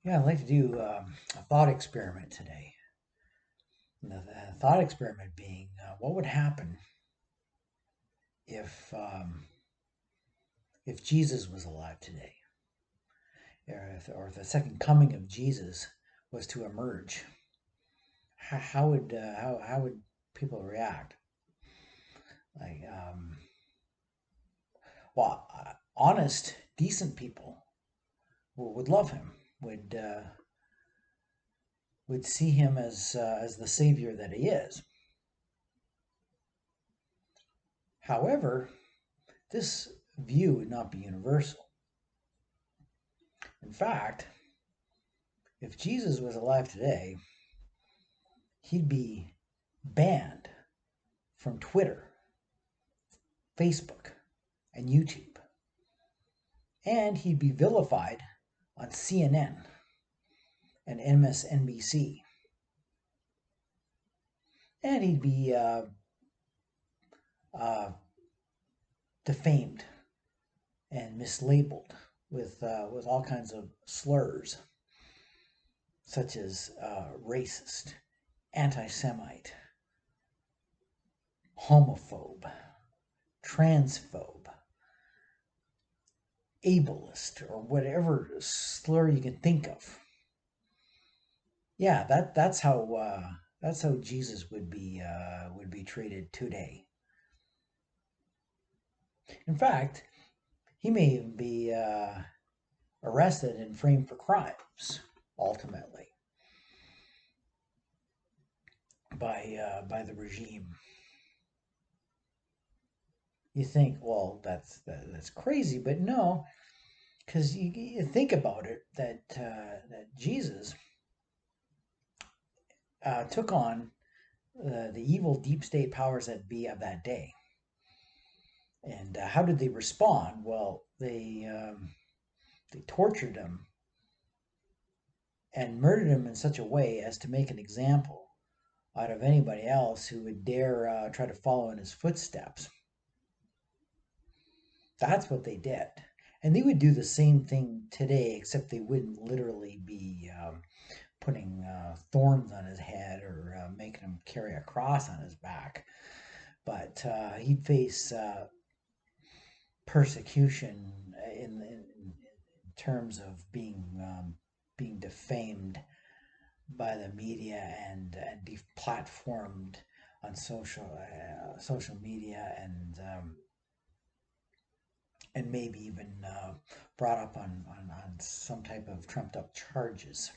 Yeah, I'd like to do a thought experiment today. The thought experiment being, what would happen if if Jesus was alive today, or if the second coming of Jesus was to emerge? How would people react? Like, honest, decent people would love him. Would see him as the savior that he is. However, this view would not be universal. In fact, if Jesus was alive today, he'd be banned from Twitter, Facebook, and YouTube. And he'd be vilified on CNN and MSNBC. And he'd be uh, defamed and mislabeled with all kinds of slurs, such as racist, anti Semite, homophobe, transphobe, ableist, or whatever slur you can think of. Yeah, that's how Jesus would be treated today. In fact, he may even be arrested and framed for crimes ultimately by the regime. You think, well, that's crazy, but no, because you think about it that Jesus took on the evil deep state powers that be of that day. And how did they respond? Well, they tortured him and murdered him in such a way as to make an example out of anybody else who would dare try to follow in his footsteps. That's what they did. And they would do the same thing today, except they wouldn't literally be putting thorns on his head or making him carry a cross on his back. But he'd face persecution in terms of being defamed by the media and deplatformed on social media and maybe even brought up on some type of trumped up charges.